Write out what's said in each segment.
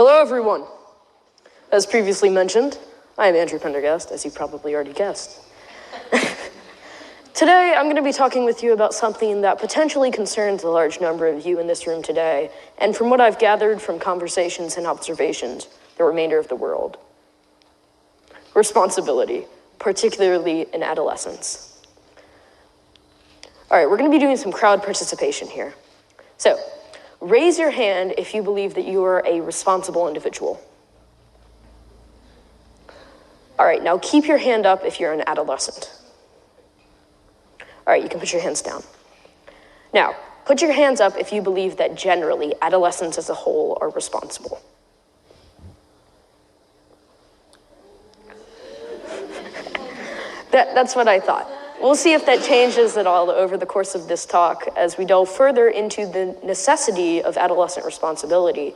Hello, everyone. As previously mentioned, I am Andrew Pendergast, as you probably already guessed. Today, I'm going to be talking with you about something that potentially concerns a large number of you in this room today, and from what I've gathered from conversations and observations, the remainder of the world. Responsibility, particularly in adolescence. All right, we're going to be doing some crowd participation here. So, raise your hand if you believe that you are a responsible individual. All right, now keep your hand up if you're an adolescent. All right, you can put your hands down. Now, put your hands up if you believe that generally adolescents as a whole are responsible. That's what I thought. We'll see if that changes at all over the course of this talk as we delve further into the necessity of adolescent responsibility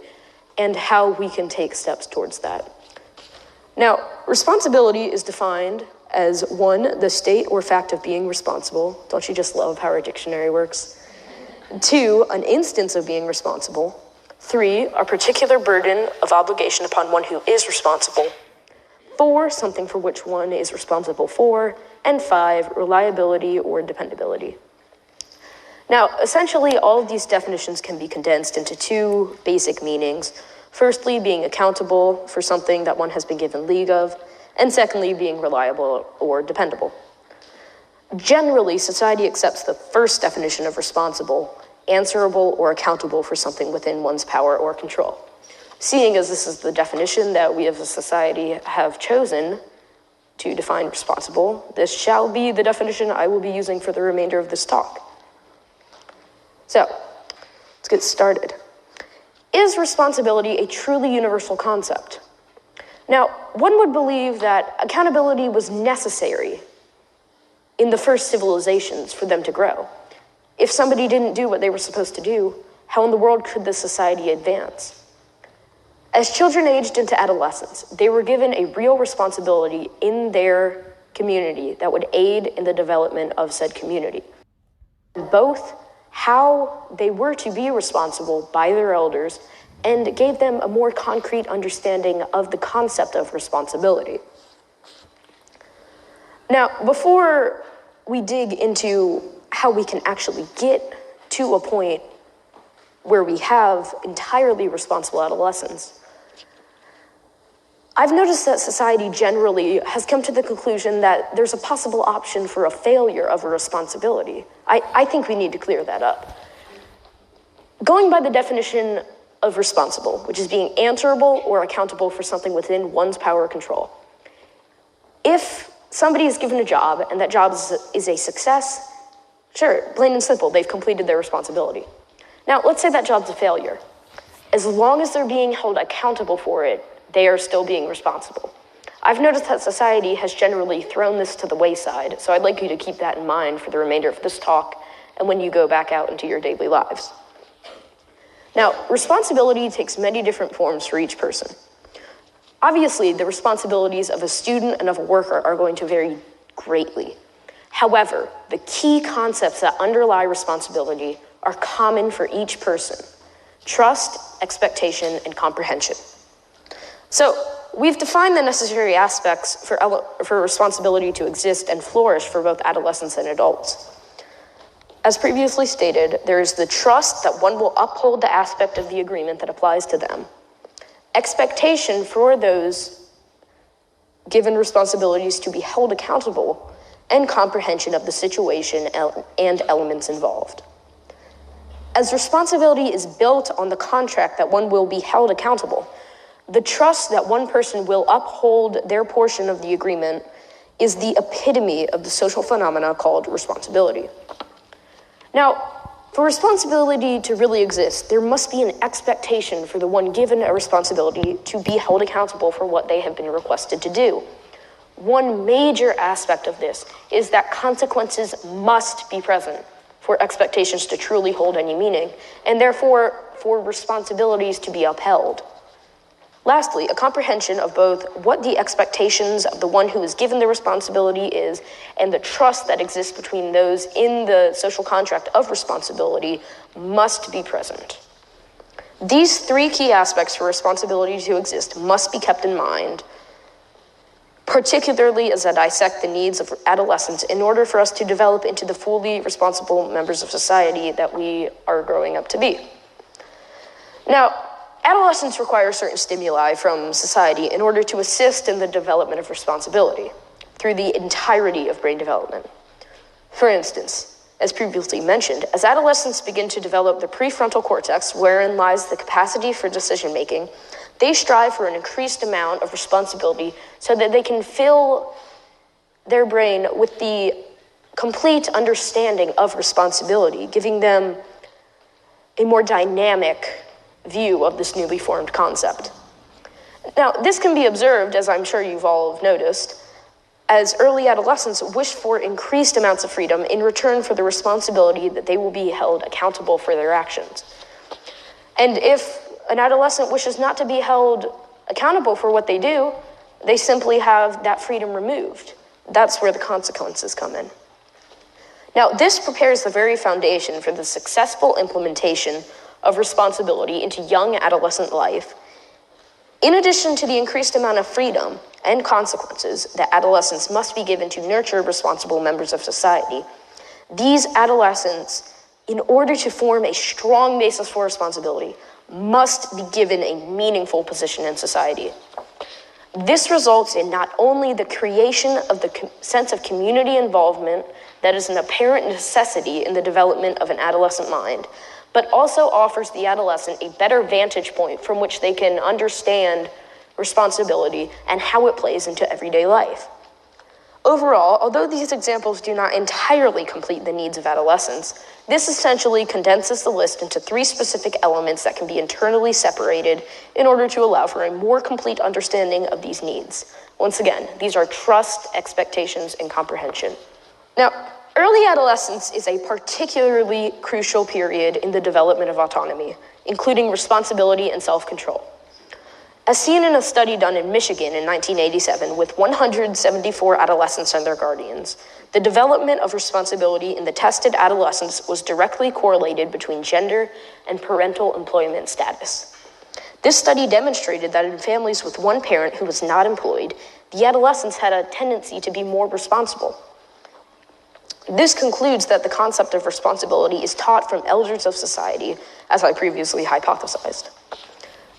and how we can take steps towards that. Now, responsibility is defined as 1, the state or fact of being responsible. Don't you just love how our dictionary works? 2, an instance of being responsible. 3, a particular burden of obligation upon one who is responsible. 4, something for which one is responsible for. And 5, reliability or dependability. Now, essentially, all of these definitions can be condensed into 2 basic meanings. Firstly, being accountable for something that one has been given leave of, and secondly, being reliable or dependable. Generally, society accepts the first definition of responsible, answerable or accountable for something within one's power or control. Seeing as this is the definition that we as a society have chosen to define responsible, this shall be the definition I will be using for the remainder of this talk. So, let's get started. Is responsibility a truly universal concept? Now, one would believe that accountability was necessary in the first civilizations for them to grow. If somebody didn't do what they were supposed to do, how in the world could the society advance? As children aged into adolescence, they were given a real responsibility in their community that would aid in the development of said community. Both how they were to be responsible by their elders and gave them a more concrete understanding of the concept of responsibility. Now, before we dig into how we can actually get to a point where we have entirely responsible adolescents, I've noticed that society generally has come to the conclusion that there's a possible option for a failure of a responsibility. I think we need to clear that up. Going by the definition of responsible, which is being answerable or accountable for something within one's power or control. If somebody is given a job and that job is a success, sure, plain and simple, they've completed their responsibility. Now, let's say that job's a failure. As long as they're being held accountable for it, they are still being responsible. I've noticed that society has generally thrown this to the wayside, so I'd like you to keep that in mind for the remainder of this talk and when you go back out into your daily lives. Now, responsibility takes many different forms for each person. Obviously, the responsibilities of a student and of a worker are going to vary greatly. However, the key concepts that underlie responsibility are common for each person: trust, expectation, and comprehension. So, we've defined the necessary aspects for responsibility to exist and flourish for both adolescents and adults. As previously stated, there is the trust that one will uphold the aspect of the agreement that applies to them, expectation for those given responsibilities to be held accountable, and comprehension of the situation and elements involved. As responsibility is built on the contract that one will be held accountable, the trust that one person will uphold their portion of the agreement is the epitome of the social phenomena called responsibility. Now, for responsibility to really exist, there must be an expectation for the one given a responsibility to be held accountable for what they have been requested to do. One major aspect of this is that consequences must be present for expectations to truly hold any meaning, and therefore for responsibilities to be upheld. Lastly, a comprehension of both what the expectations of the one who is given the responsibility is and the trust that exists between those in the social contract of responsibility must be present. These three key aspects for responsibility to exist must be kept in mind, particularly as I dissect the needs of adolescents in order for us to develop into the fully responsible members of society that we are growing up to be. Now, adolescents require certain stimuli from society in order to assist in the development of responsibility through the entirety of brain development. For instance, as previously mentioned, as adolescents begin to develop the prefrontal cortex, wherein lies the capacity for decision-making, they strive for an increased amount of responsibility so that they can fill their brain with the complete understanding of responsibility, giving them a more dynamic view of this newly formed concept. Now, this can be observed, as I'm sure you've all noticed, as early adolescents wish for increased amounts of freedom in return for the responsibility that they will be held accountable for their actions. And if an adolescent wishes not to be held accountable for what they do, they simply have that freedom removed. That's where the consequences come in. Now, this prepares the very foundation for the successful implementation of responsibility into young adolescent life. In addition to the increased amount of freedom and consequences that adolescents must be given to nurture responsible members of society, these adolescents, in order to form a strong basis for responsibility, must be given a meaningful position in society. This results in not only the creation of the sense of community involvement that is an apparent necessity in the development of an adolescent mind, but also offers the adolescent a better vantage point from which they can understand responsibility and how it plays into everyday life. Overall, although these examples do not entirely complete the needs of adolescents, this essentially condenses the list into three specific elements that can be internally separated in order to allow for a more complete understanding of these needs. Once again, these are trust, expectations, and comprehension. Now, early adolescence is a particularly crucial period in the development of autonomy, including responsibility and self-control. As seen in a study done in Michigan in 1987 with 174 adolescents and their guardians, the development of responsibility in the tested adolescents was directly correlated between gender and parental employment status. This study demonstrated that in families with one parent who was not employed, the adolescents had a tendency to be more responsible. This concludes that the concept of responsibility is taught from elders of society, as I previously hypothesized.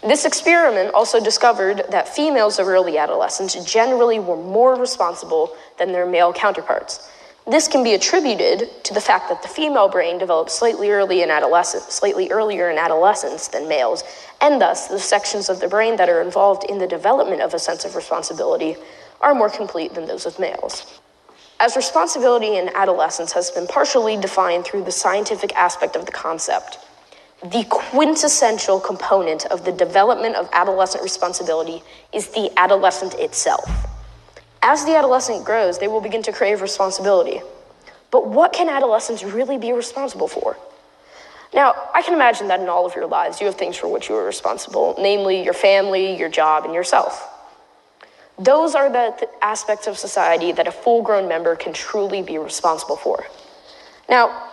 This experiment also discovered that females of early adolescence generally were more responsible than their male counterparts. This can be attributed to the fact that the female brain develops slightly earlier in adolescence than males, and thus the sections of the brain that are involved in the development of a sense of responsibility are more complete than those of males. As responsibility in adolescence has been partially defined through the scientific aspect of the concept, the quintessential component of the development of adolescent responsibility is the adolescent itself. As the adolescent grows, they will begin to crave responsibility. But what can adolescents really be responsible for? Now, I can imagine that in all of your lives, you have things for which you are responsible, namely your family, your job, and yourself. Those are the aspects of society that a full-grown member can truly be responsible for. Now,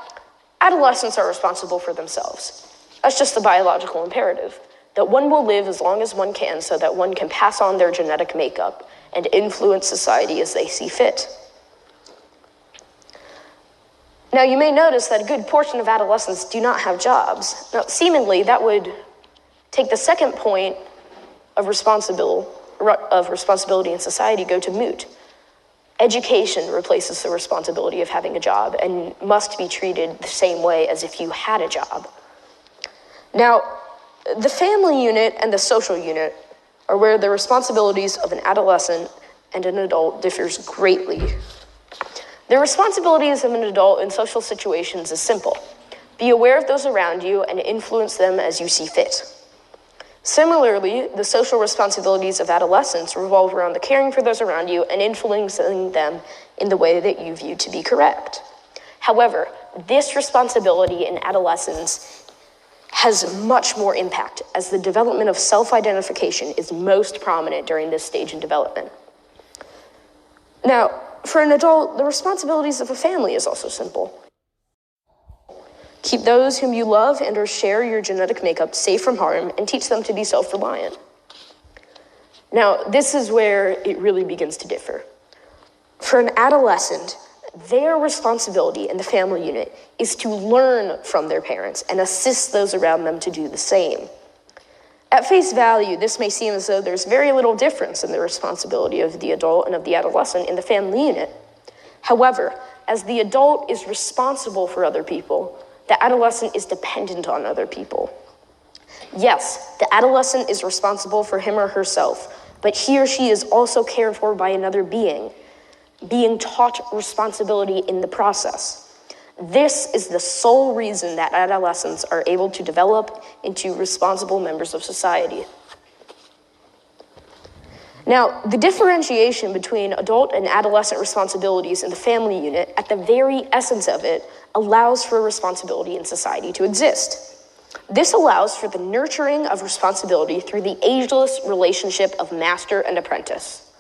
adolescents are responsible for themselves. That's just the biological imperative, that one will live as long as one can so that one can pass on their genetic makeup and influence society as they see fit. Now, you may notice that a good portion of adolescents do not have jobs. Now, seemingly, that would take the second point of responsibility in society go to moot. Education replaces the responsibility of having a job and must be treated the same way as if you had a job. Now, the family unit and the social unit are where the responsibilities of an adolescent and an adult differs greatly. The responsibilities of an adult in social situations is simple. Be aware of those around you and influence them as you see fit. Similarly, the social responsibilities of adolescents revolve around the caring for those around you and influencing them in the way that you view to be correct. However, this responsibility in adolescence has much more impact as the development of self-identification is most prominent during this stage in development. Now, for an adult, the responsibilities of a family is also simple. Keep those whom you love and or share your genetic makeup safe from harm and teach them to be self-reliant. Now, this is where it really begins to differ. For an adolescent, their responsibility in the family unit is to learn from their parents and assist those around them to do the same. At face value, this may seem as though there's very little difference in the responsibility of the adult and of the adolescent in the family unit. However, as the adult is responsible for other people, the adolescent is dependent on other people. Yes, the adolescent is responsible for him or herself, but he or she is also cared for by another being taught responsibility in the process. This is the sole reason that adolescents are able to develop into responsible members of society. Now, the differentiation between adult and adolescent responsibilities in the family unit, at the very essence of it, allows for responsibility in society to exist. This allows for the nurturing of responsibility through the ageless relationship of master and apprentice.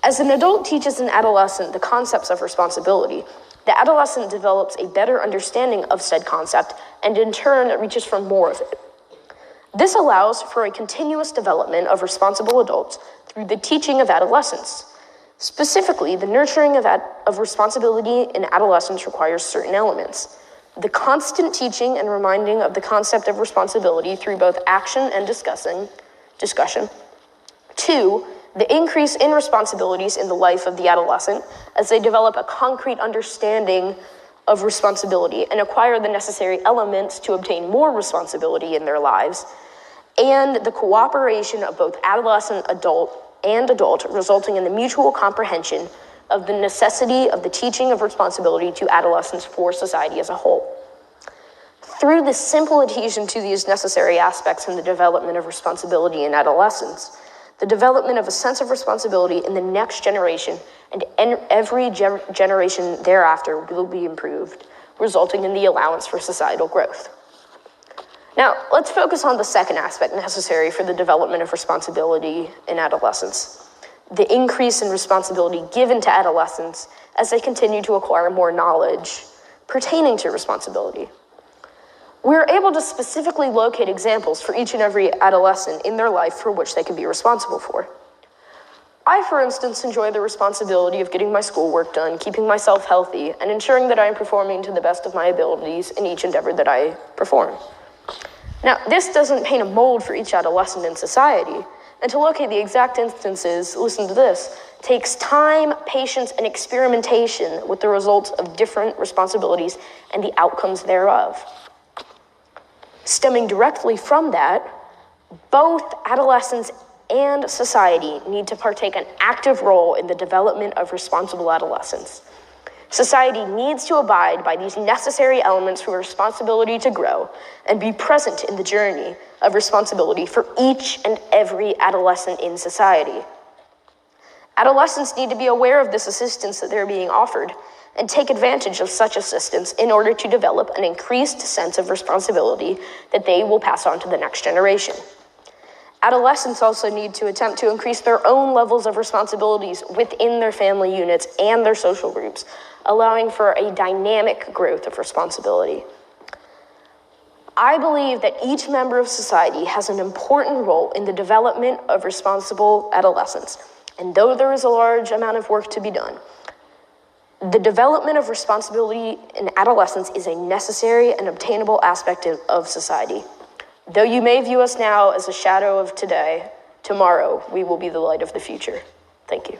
As an adult teaches an adolescent the concepts of responsibility, the adolescent develops a better understanding of said concept and in turn reaches for more of it. This allows for a continuous development of responsible adults through the teaching of adolescents. Specifically, the nurturing of responsibility in adolescence requires certain elements. The constant teaching and reminding of the concept of responsibility through both action and discussion. 2, the increase in responsibilities in the life of the adolescent as they develop a concrete understanding of responsibility and acquire the necessary elements to obtain more responsibility in their lives, and the cooperation of both adolescent, adult, resulting in the mutual comprehension of the necessity of the teaching of responsibility to adolescents for society as a whole. Through the simple adhesion to these necessary aspects in the development of responsibility in adolescence, the development of a sense of responsibility in the next generation and every generation thereafter will be improved, resulting in the allowance for societal growth. Now, let's focus on the second aspect necessary for the development of responsibility in adolescence: the increase in responsibility given to adolescents as they continue to acquire more knowledge pertaining to responsibility. We're able to specifically locate examples for each and every adolescent in their life for which they can be responsible for. I, for instance, enjoy the responsibility of getting my schoolwork done, keeping myself healthy, and ensuring that I am performing to the best of my abilities in each endeavor that I perform. Now, this doesn't paint a mold for each adolescent in society, and to locate the exact instances, listen to this, takes time, patience, and experimentation with the results of different responsibilities and the outcomes thereof. Stemming directly from that, both adolescents and society need to partake an active role in the development of responsible adolescence. Society needs to abide by these necessary elements for responsibility to grow and be present in the journey of responsibility for each and every adolescent in society. Adolescents need to be aware of this assistance that they're being offered and take advantage of such assistance in order to develop an increased sense of responsibility that they will pass on to the next generation. Adolescents also need to attempt to increase their own levels of responsibilities within their family units and their social groups, allowing for a dynamic growth of responsibility. I believe that each member of society has an important role in the development of responsible adolescence, and though there is a large amount of work to be done, the development of responsibility in adolescence is a necessary and obtainable aspect of society. Though you may view us now as a shadow of today, tomorrow we will be the light of the future. Thank you.